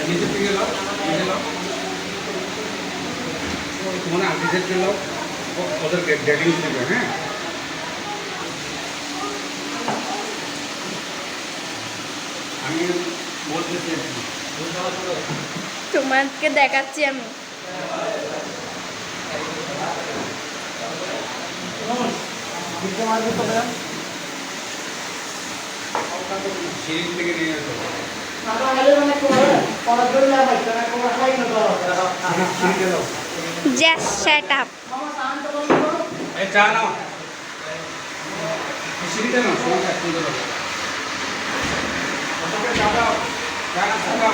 নিচে থেকে গেল মনে আর্টিস্টের গেল ওদের ডেটিং নেবে। হ্যাঁ, আমি বলতেছি তোমাকে দেখাচ্ছি আমি। সিরিজ থেকে নিয়ে আসো। Just shut up. এই চা নাও, সিরিজে নাও, সমস্যা সুন্দর হবে। ওটাকে চা দাও, চা নাস্তা দাও।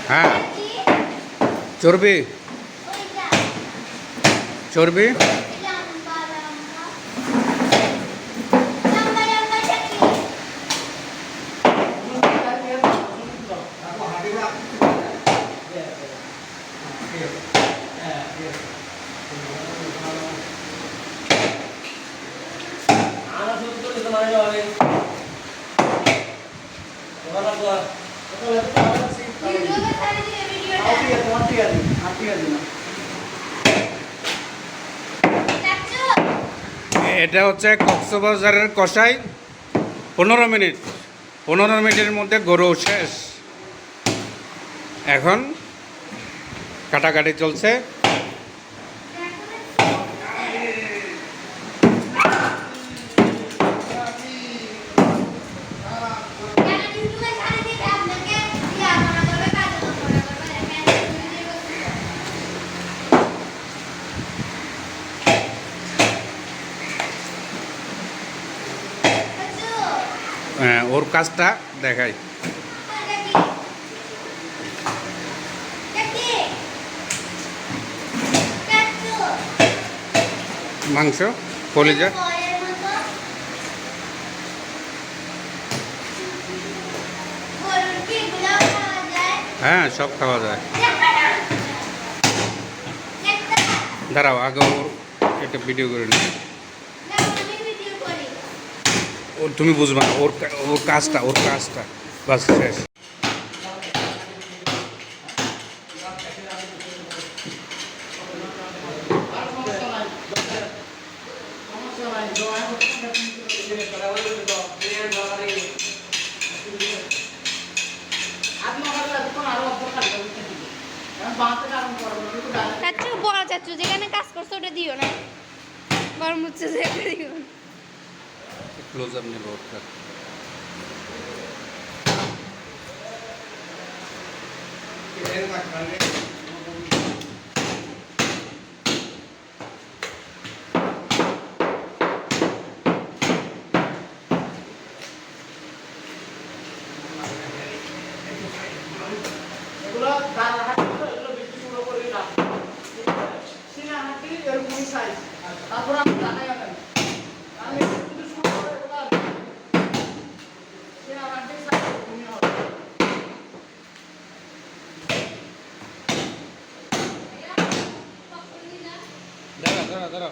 হ্যাঁ, চর্বি চর্বি এটা হচ্ছে কক্সবাজারের কষাই। 15 মিনিট, 15 মিনিটের মধ্যে গরু শেষ। এখন কাটাকাটি চলছে। হ্যাঁ, ওর কাজটা দেখাই। মাংস, কলিজা, হ্যাঁ সব খাওয়া যায়। দাঁড়াও, আগে ওর একটা ভিডিও করে নিই। ওর তুমি বুঝবা না, ওর কাজটা বাস শেষ। চাচু, বড় চাচু যেখানে কাজ করছো ওটা দিও না, গরম হচ্ছে যেটা দিও না। ক্লোজ আপ নেব ওটা। তারপর আমি জানাই আমি শুধু শুরু করে এবার সে আমার দিকে সাইড তুমি হবে দাঁড়া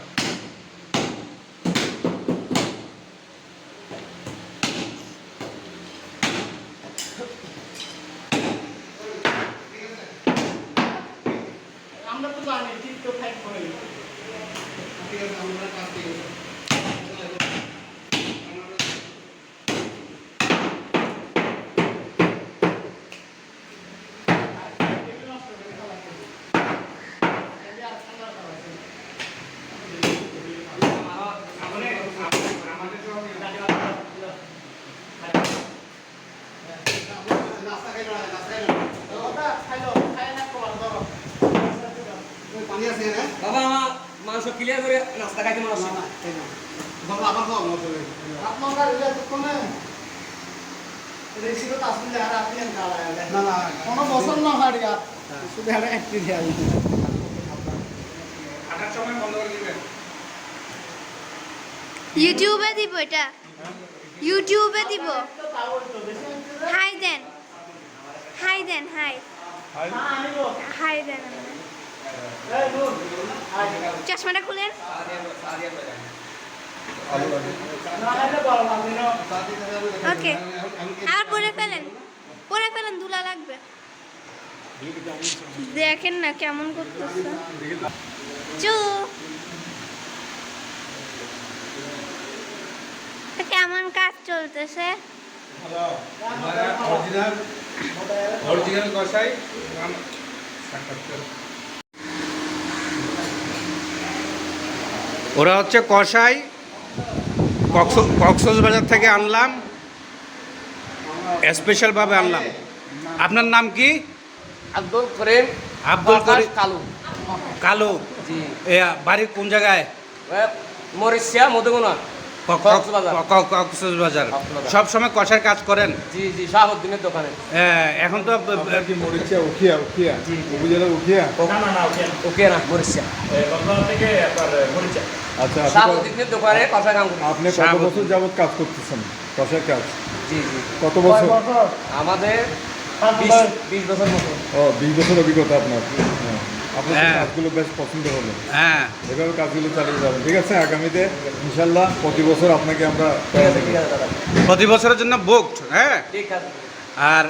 আমরা তো জানি টিকটক ফাইট করে ঠিক আছে আমরা কাজ করি বাবা আমার মাংস ক্লিয়ার করে নাস্তা খাইতে মনে হচ্ছে আপনার কোনে রেসিপি তো আসলে আর আপনি না না কোনো বছর না হয় আর শুধু আর একটি দেয়া আটার সময় বন্ধ করে দিবেন। ইউটিউবে দিব এটা। ইউটিউবে দিব। হাই দেন, হাই দেন, হাই হাই দেন। চশমাটা খুলেন। ওকে, আর পরে ফেলেন, পরে ফেলেন, ধুলা লাগবে। দেখেন না কেমন করতেছে। চু কেমন কাজ চলতেছে? অরিজিনাল কষাই ওরা হচ্ছে কষাই, কক্সবাজার থেকে আনলাম, স্পেশালভাবে আনলাম। আপনার নাম কি? আব্দুল করিম। আব্দুল করিম কালু। কালু। জি। বাড়ি কোন জায়গায়? মরিশিয়া মধুমনা কক্সবাজার। কক্সবাজার। সব সময় কষার কাজ করেন? জি জি, শাহাবুদ্দিনের দোকানে। এখন তো মরিচিয়া উখিয়া উপজেলা উখিয়া। ওকে না, মরিশিয়া। আচ্ছা, শাহাবুদ্দিনের দোকানে কষা কাম করি। আপনি কত বছর যাবত কাজ করতেছেন কষার কাজ? জি জি। কত বছর? আমাদের 20 বছর মতো। ও, 20 বছর অভিজ্ঞতা আপনার। আপনার কাজগুলো বেশ পছন্দ হলো। হ্যাঁ, এভাবে কাজগুলো চালিয়ে যাবেন, ঠিক আছে? আগামীতে ইনশাল্লাহ প্রতি বছর আপনাকে আমরা ঠিক আছে দাদা। প্রতি বছরের জন্য বুকড। হ্যাঁ, ঠিক আছে। আর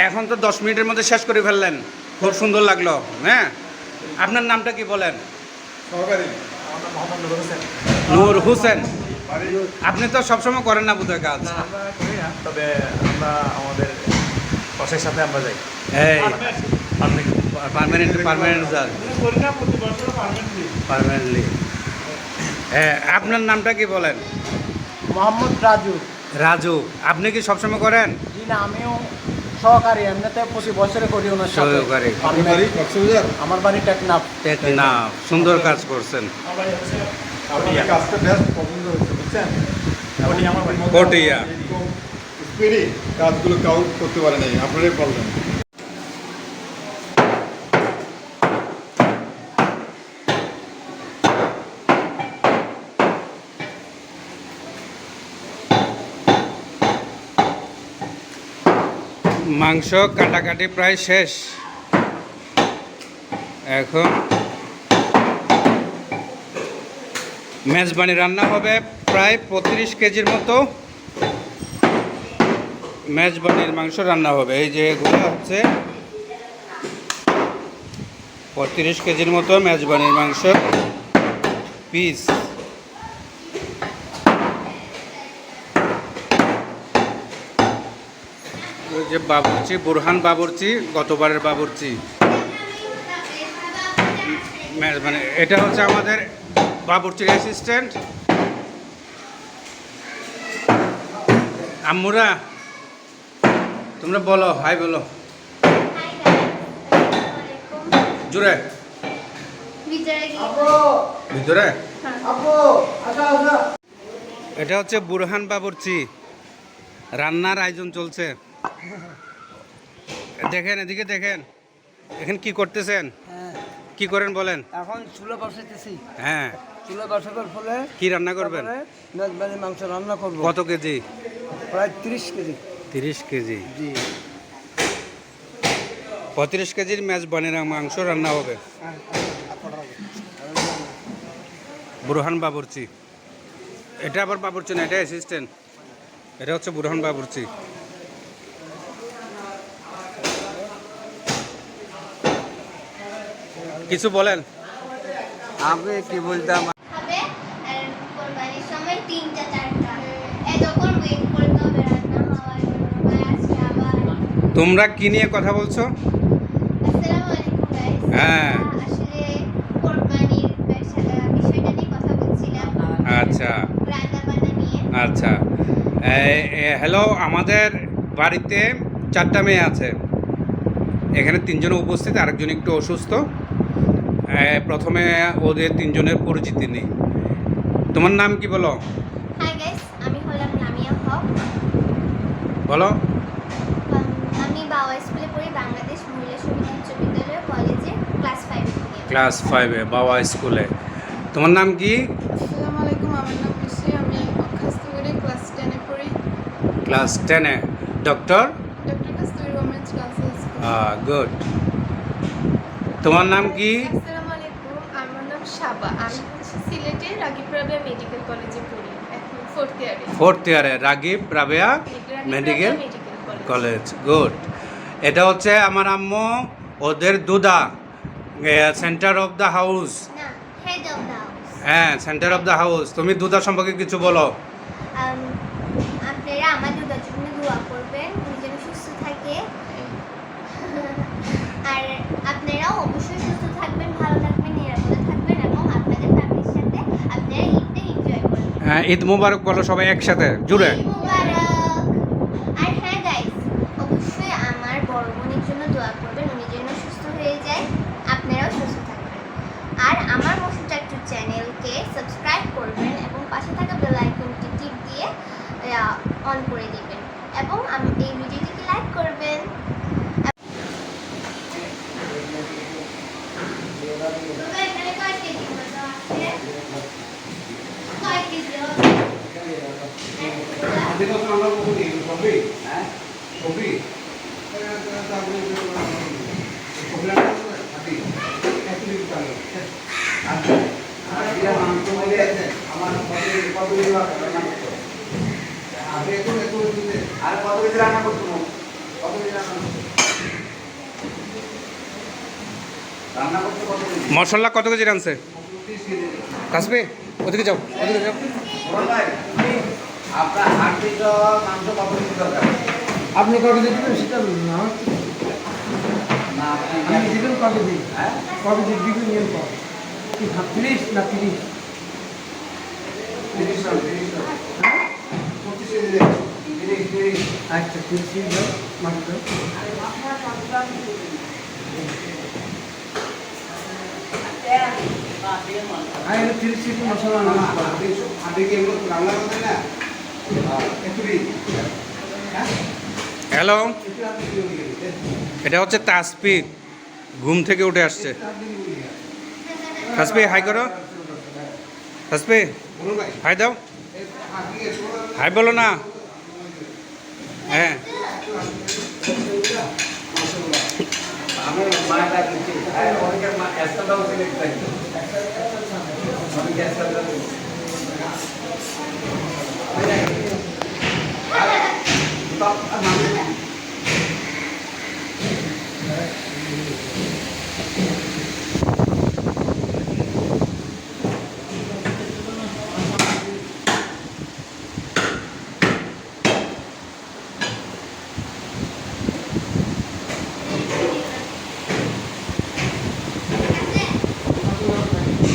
এখন তো 10 মিনিটের মধ্যে শেষ করে ফেললেন, খুব সুন্দর লাগলো। হ্যাঁ, আপনার নামটা কি বলেন? সহকারী নূর হোসেন। আপনি তো সবসময় করেন না বোধহয় কাজ? আমরা করি না, তবে আমরা আমাদের কষের সাথে আমরা যাই। এই পার্মানেন্ট যান পার্মানেন্টলি। আপনার নামটা কি বলেন? মোহাম্মদ রাজু। রাজু। আপনি কি সবসময় করেন? জি না, আমিও সহকারী, এমনিতে 25 বছরে করি ওনার সাথে। সহকারী। আপনার বাড়ি কক্সবাজার? আমার বাড়ি টেকনাফ। না, সুন্দর কাজ করছেন। আপনার কাজটা বেশ পছন্দ হচ্ছে, বুঝছেন? পটিয়া। এরকম স্পিডে কাজগুলো কাউ করতে পারে নাই, আপনারাই পারলেন। মাংস কাটাকাটি প্রায় শেষ। এখন মেজবানি রান্না হবে প্রায় 35 কেজির মতো। মেজবানির মাংস রান্না হবে। এই যে এগুলো হচ্ছে 35 কেজির মতো মেজবানির মাংস পিস। ওই যে বাবুর্চি, বুরহান বাবুর্চি, গতবারের বাবুর্চি। মানে এটা হচ্ছে আমাদের বাবুর্চির অ্যাসিস্ট্যান্ট। আম্মুরা, তোমরা বলো, হাই বলো জোরে। ভিতরে এটা হচ্ছে বুরহান বাবুর্চি। রান্নার আয়োজন চলছে। দেখেন, এদিকে দেখেন, এখন কি করতেছেন? কি করেন বলেন? এখন চুলা বসাইতেছি। হ্যাঁ, চুলা বসাবার ফলে কি রান্না করবেন? মেজবানি মাংস রান্না করব। কত কেজি? প্রায় 30 কেজি। 30 কেজি। জি। 35 কেজির মেজবানির মাংস রান্না হবে। বুরহান বাবুর্চি। এটা আবার বাবুর্চি না, এটা অ্যাসিস্ট্যান্ট। এটা হচ্ছে বুরহান বাবুর্চি। কিছু বলেন। আমি কি বলতাম, হবে আর কোরবানির সময় 3টা 4টা এতক্ষণ ওয়েট করতে হবে রান্না হওয়ার জন্য। আজকে আবার তোমরা কি নিয়ে কথা বলছো? আসসালামু আলাইকুম গাইস। হ্যাঁ। আসলে কোরবানির বিষয়টা নিয়ে কথা বলছিলাম। আচ্ছা রান্না বান্না নিয়ে। আচ্ছা। হ্যালো, আমাদের বাড়িতে 4টা মেয়ে আছে। এখানে 3জন উপস্থিত, আরেকজন একটু অসুস্থ। প্রথমে ওদের 3জনের পরিচিতি নেই। তোমার নাম কি বলো? হাই গাইস, আমি হলাম লামিয়া হক। বলো। আমি বাওয়া স্কুলে পড়ি, বাংলাদেশ মহিলা সমিতি উচ্চ বিদ্যালয় কলেজে ক্লাস 5 থেকে। ক্লাস 5-এ বাবা স্কুলে। তোমার নাম কি? আসসালামু আলাইকুম, আমার নাম খুশি, আমি অভ্যস্ত করে ক্লাস ক্লাস 10-এ। Doctor doctor Kasturi women's girls school. Good. তোমার নাম কি? আসসালামু আলাইকুম, আমার নাম শাবা। আমি হচ্ছে সিলেটে রাগিব রাবেয়া মেডিকেল কলেজে পড়ি, এখন 4th ইয়ারে। 4th ইয়ারে Ragib Rabeya medical college. Good. এটা হচ্ছে আমার আম্মু, ওদের Duda, centre of the house. না, হেড অফ দ্য হাউস। হ্যাঁ, সেন্টার অফ দ্য হাউস। তুমি দুদা সম্পর্কে কিছু বলো। আপনারা আমার দুধের জন্য দোয়া করবেন, উনি যেন সুস্থ থাকে। আর আপনারাও অবশ্যই সুস্থ থাকবেন, ভালো থাকবেন, নিরাপদে থাকবেন এবং আপনাদের ফ্যামিলির সাথে আপনারা ঈদটা এনজয় করবেন। হ্যাঁ, ঈদ মুবারক বলো সবাই একসাথে জুড়ে। ঈদ মুবারক। আর হ্যাঁ গাইস, অবশ্যই আমার বড় বোনের জন্য দোয়া করবেন, উনি যেন সুস্থ হয়ে যায়, আপনারাও সুস্থ থাকবেন। আর আমার মশলা চাট্টু চ্যানেলকে সাবস্ক্রাইব করবেন এবং পাশে থাকা বেল আইকনটি টিপ দিয়ে অন করে দিবেন এবং এই ভিডিওটিকে লাইক করবেন। এখানে কয় কেজি মতো আছে? কয় কেজি হবে? মশলা কত কেজি রানছে? কাসবে ওদিকে যাও, ওদিকে যাও। আপনার হাট থেকে মাংস কত কেজি দরকার? আপনি কবে দিবেন সেটা বলুন না। না আপনি দিবেন কবে দিন? হ্যাঁ কবে দিন দিবেন নিয়ম কর কি 30 না 30? 30 আচ্ছা 30 দাও মাত্র। আর 30 কি মশলা না? হ্যালো, এটা হচ্ছে তাসপি, ঘুম থেকে উঠে আসছে। তাসপি হাই করো, তাসপি হাই দাও, হাই বলো না। হ্যাঁ, আমি মাটা দিচ্ছি অনেকের মা এসটাও সিলেক্ট করি আমি গ্যাসটা দিই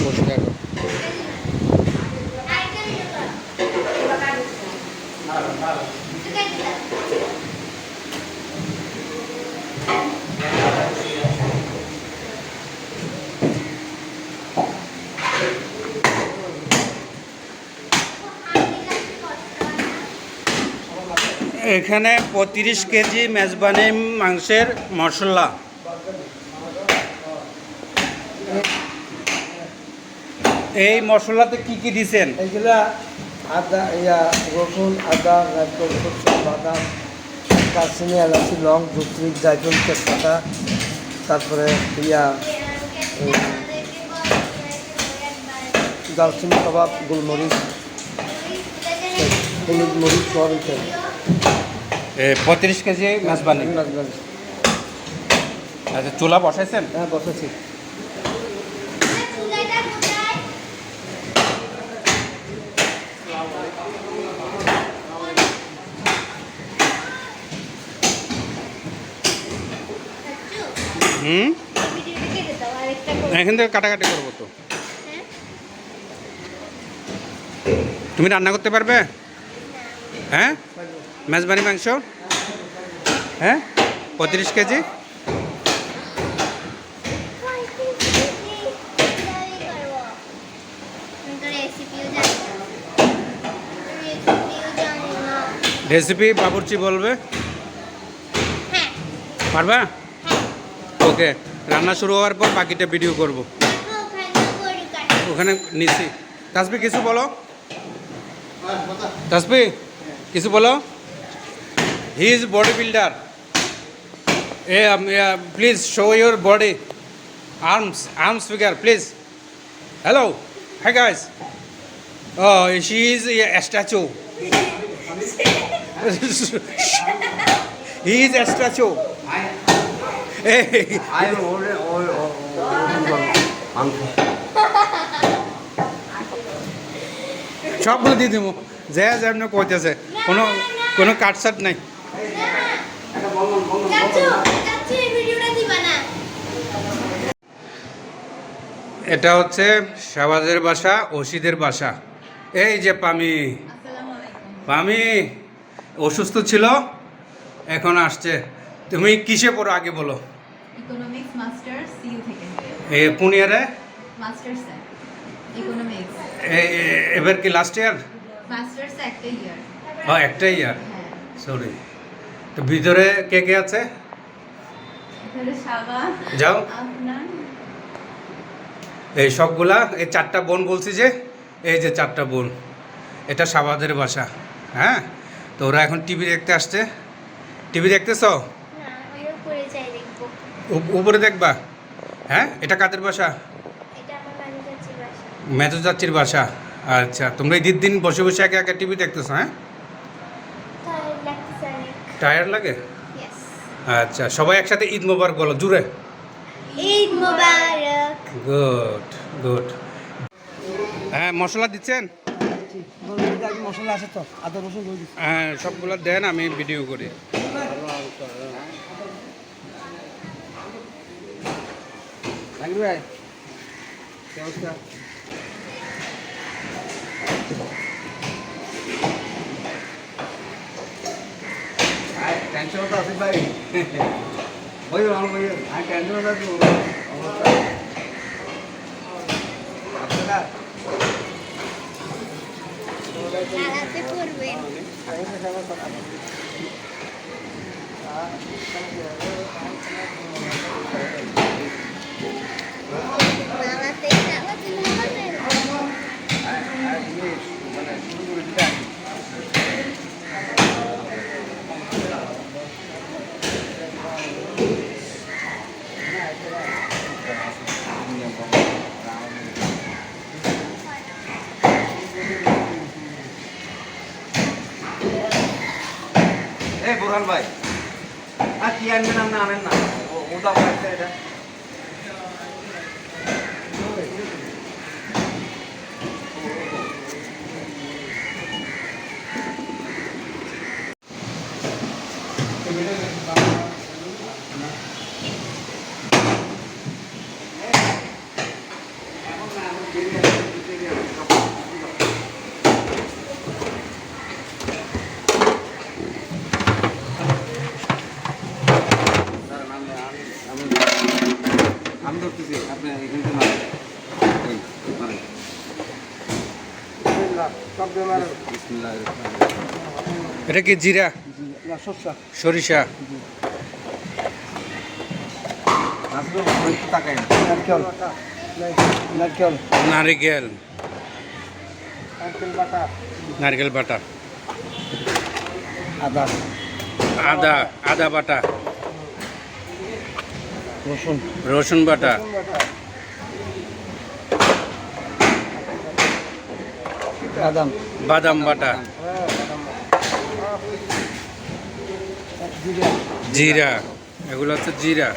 বসে থাকো। এখানে 35 কেজি মেজবানি মাংসের মশলা। এই মশলাতে কি কি দিছেন? এইগুলা আদা, রসুন, আদা, নারকেল, সরষে, বাদাম, কাশিনি, এলাচি, লং, জুত্রি, জায়ফল, তেজপাতা, তারপরে দারচিনি, কাবাব, গোলমরিচ, হলুদ, মরিচ, সব ইত্যাদি। 35 কেজি মেজবানি। আচ্ছা, চুলা বসাইছেন? হ্যাঁ বসেছি। হুম, এখান থেকে কাটাকাটি করবো তো। তুমি রান্না করতে পারবে? হ্যাঁ, মেজবানি মাংস, হ্যাঁ 35 কেজি। রেসিপি বাবুর্চি বলবে, পারবা? ওকে, রান্না শুরু হওয়ার পর বাকিটা ভিডিও করব। ওখানে নিচ্ছি। তাসবি কিছু বলো, তাসবি কিছু বলো। He is bodybuilder. Please show your body. Arms figure, please. Hello. Hi guys. Oh, she is a statue. He is a statue. Hey. I am সবগুলো দিয়ে দেবো যে যেমন কইতেছে কোনো কোনো কাটসাট নাই। চাচু চাচু এই ভিডিওটা দিবা না। এটা হচ্ছে শাহবাজের বাসা, অসিদের বাসা। এই যে পামি, পামি অসুস্থ ছিল, এখন আসছে। তুমি কিসে পড়ো আগে বলো? ইকোনমিক্স মাস্টার্স সিইউ থেকে এ পুনিয়ারে মাস্টার্স ইকোনমিক্স এবার কি লাস্ট ইয়ার? মাস্টার্স একটা ইয়ার। একটা ইয়ার, হ্যাঁ, সরি। তো ভিতরে কে কে আছে? এখানে সাবা যাও। আপনার এই সবগুলা, এই 4টা বোন বলছি যে, এই যে 4টা বোন, এটা শাহবাজের বাসা। হ্যাঁ, তো ওরা এখন টিভি দেখতে আসছে। টিভি দেখতেছ? না ওই উপরে যাই দেখবো। উপরে দেখবা? হ্যাঁ, এটা কাদের বাসা? এটা আমার বাড়ি যাচ্ছে বাসা। মেজো চাচির বাসা। আচ্ছা, তোমরা এই দিন বসে বসে একে একে টিভি দেখতেছো? হ্যাঁ, তাই লাগতেছে অনেক। টায়ার লাগে? ইয়েস। আচ্ছা, সবাই একসাথে ঈদ মোবারক বলো জুড়ে। ঈদ মোবারক। Good good. হ্যাঁ, মশলা দিচ্ছেন? মশলা আছে তো, আদা রসুন দিয়ে দিচ্ছি। হ্যাঁ, সবগুলো দেন, আমি ভিডিও করি। লাগবে ভাই কি অবস্থা? টেনশন তো আছে ভাই। ওই আমার ভাই আর টেনশন আছে আপনারা লাগাতে করবেন। লাগাতে লাগাতে মানে শুরু করে দিতে এই বুরহান ভাই, আর কি আনবেন? আপনি আনেন না, ওটা বাড়ছে এটা। আমি ধরতেছি, আপনি এখান থেকে মারেন। এই, মারেন। বিসমিল্লাহির রহমানির রহিম। এটা কি জিরা, সরষা সরিষা? নাসরুল একটু তাকাই। নারকেল নারকেল নারিকেল, নারকেল বাটা নারকেল বাটা, আদা আদা, আদা বাটা, রসুন রসুন বাটা, বাদাম বাদাম বাটা, জিরা জিরা। এগুলো হচ্ছে জিরা।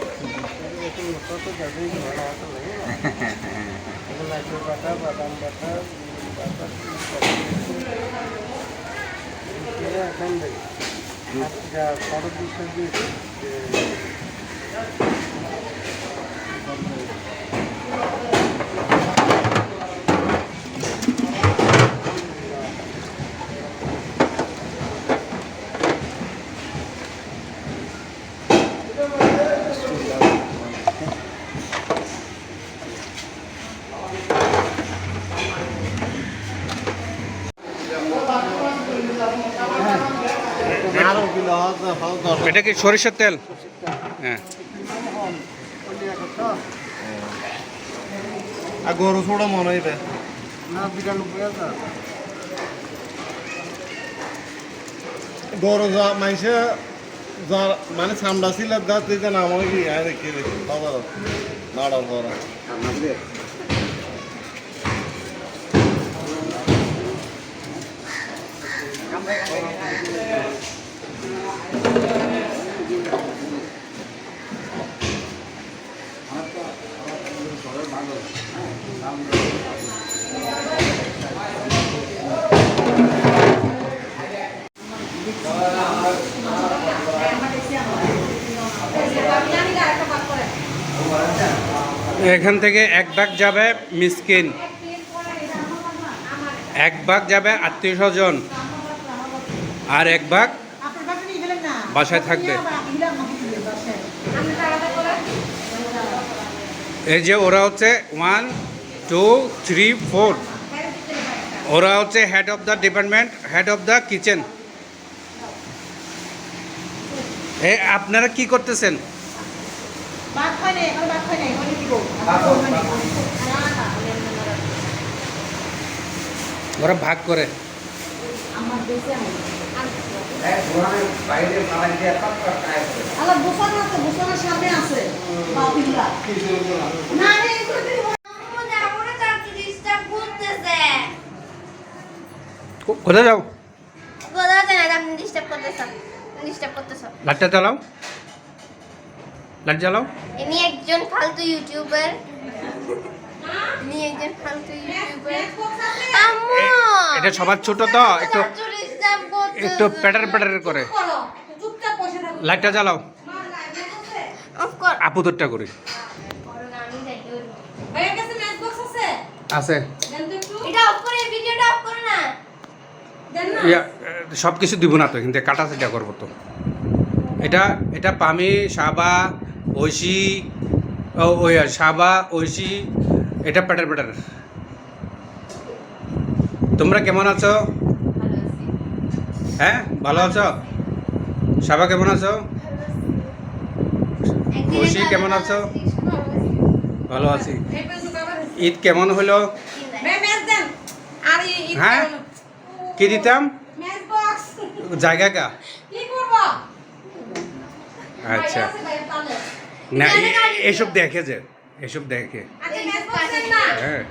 নারকেল বাটা বাদাম বাটা এখন দেয় বড় বিষয় দিয়ে এটা কি সরিষার তেল? হ্যাঁ, আর গরু ছোড়া মনে হয় না 92,000 গরু যা মাইসে মানে সামনা ছিল দাঁতে যেন আমাকে কি আয় রেখে রেখে নাড়া ধরা এখান থেকে এক ভাগ যাবে মিসকিন, এক ভাগ যাবে আত্মীয় স্বজন, আর এক ভাগ বাসায় থাকবে। এই যে ওরা হচ্ছে 1 2 3 4, ওরা হচ্ছে head of the department, head of the kitchen. আপনারা কি করতেছেন? ওরা ভাগ করে। বাইরে মালাই দিয়ে সব খায় করে। কোথায় যাও? আপনি ডিস্টার্ব করতেছ। লাইটটা চালাও, লাইট জ্বালাও। ইনি একজন ফালতু ইউটিউবার। আম্মু, এটা সবার ছোট তো, একটু ডিস্টার্ব করতেছ। একটু প্যাটার প্যাটার করে। লাইটটা জ্বালাও। অফ কর। আপু তোরটা করে আমি যাই। আছে। এটা অফ করে, ভিডিওটা অফ করো না। সব কিছু দিব না তো, কিন্তু কাটা সেটা করবো তো। এটা এটা পামি, সাবা, ঐশী, ওই সাবা, ঐশী, এটা প্যাটার প্যাটার। তোমরা কেমন আছো? ভালো আছি। হ্যাঁ, ভালো আছো? সাবা কেমন আছো? খুশি কেমন আছো? ভালো আছি। ঈদ কেমন হলো? হ্যাঁ, কি দিতাম? জায়গা কা? আচ্ছা, না এসব দেখে যে, এসব দেখে। হ্যাঁ,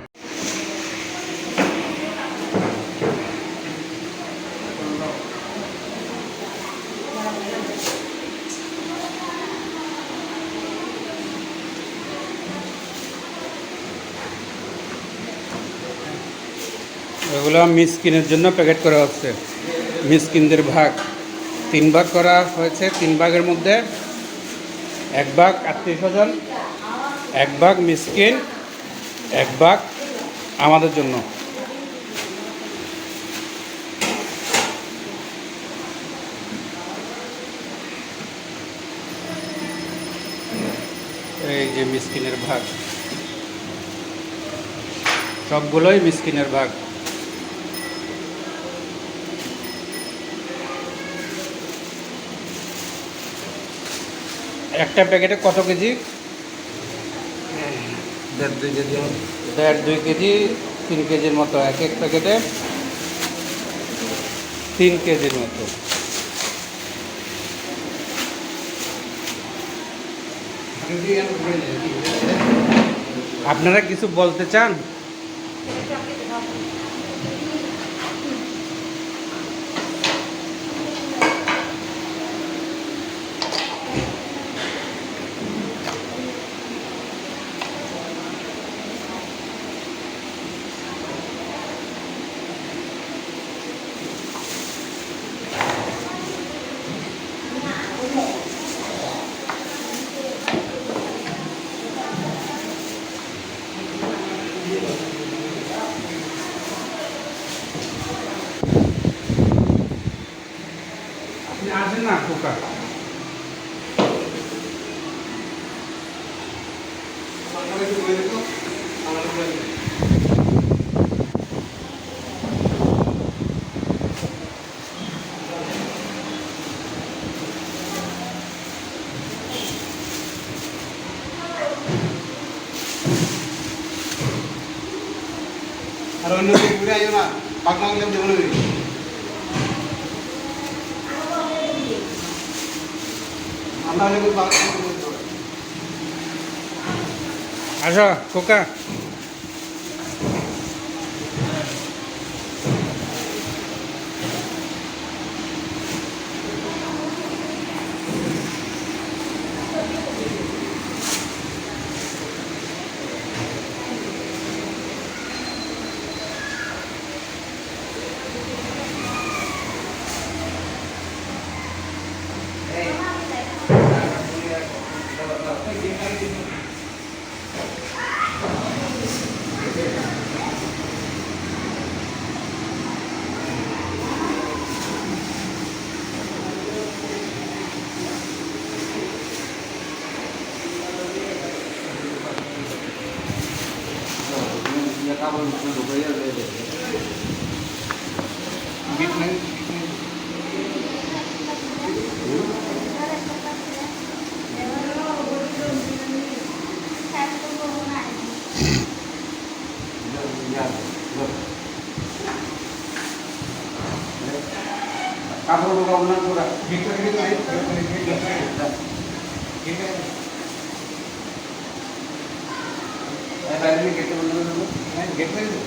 এগুলো মিসকিনের জন্য প্যাকেট করা হচ্ছে। মিসকিনদের ভাগ 3 ভাগ করা হয়েছে। 3 ভাগের মধ্যে 1 ভাগ আত্মীয় স্বজন, 1 ভাগ মিসকিন, 1 ভাগ আমাদের জন্য। এই যে মিসকিনের ভাগ, সবগুলোই মিসকিনের ভাগ। একটা প্যাকেটে কত কেজি? 1.5-2 কেজি। 1.5-2 কেজি, 3 কেজির মতো। এক এক প্যাকেটে 3 কেজির মতো। আপনারা কিছু বলতে চান? আপনি আসেন না খোকা। আর অন্য কেউ ঘুরে আইও না, পাকনা গেলে যেমন আসো কোকা। কাপড় ঢোকাবো না তোরা বাইরে গেটে বন্ধ করে দেবো গেট করে দেবো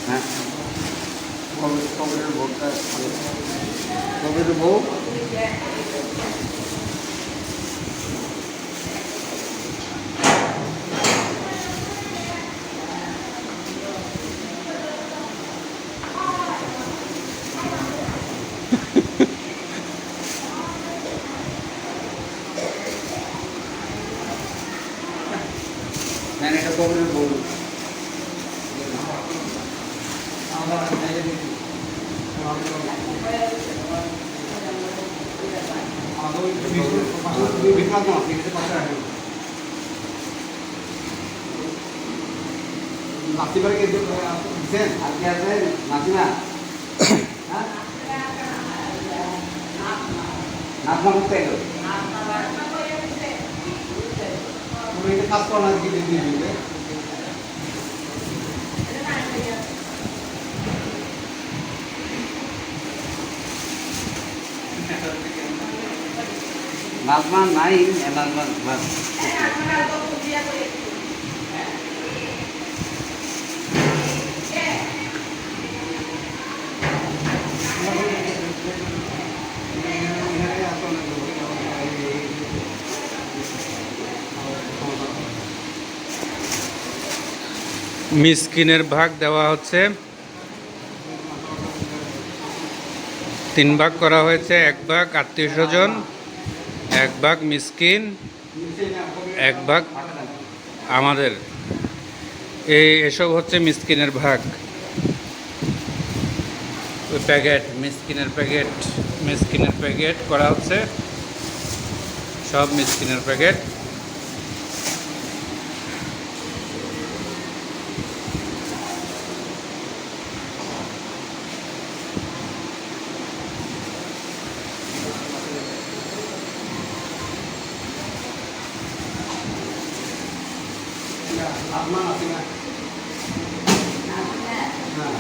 হ্যাঁ কবিরের ভোটটা কবিরের বউ হ্যাঁ এটা কবিরের বউ নাতিবারে কে দিচ্ছেন আর কে আছেন নাতিনা নাতনা করতে এলো তুমি এটা কাজ করো না দিয়ে দিবে নাজমান নাই নাজমান মিসকিনের ভাগ দেওয়া হচ্ছে, 3 ভাগ করা হয়েছে। 1 ভাগ আত্মীয় স্বজন, 1 ভাগ মিসকিন, 1 ভাগ আমাদের। এসব হচ্ছে মিসকিনের ভাগ। ওই প্যাকেট মিসকিনের প্যাকেট করা হচ্ছে, সব মিসকিনের প্যাকেট। আপনার আছে না হ্যাঁ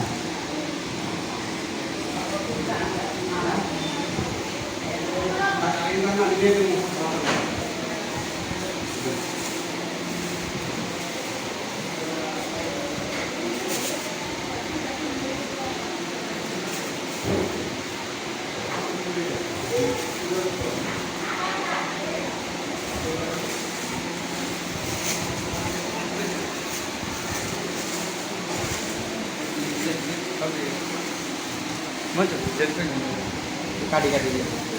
কাটি কাটি দিয়ে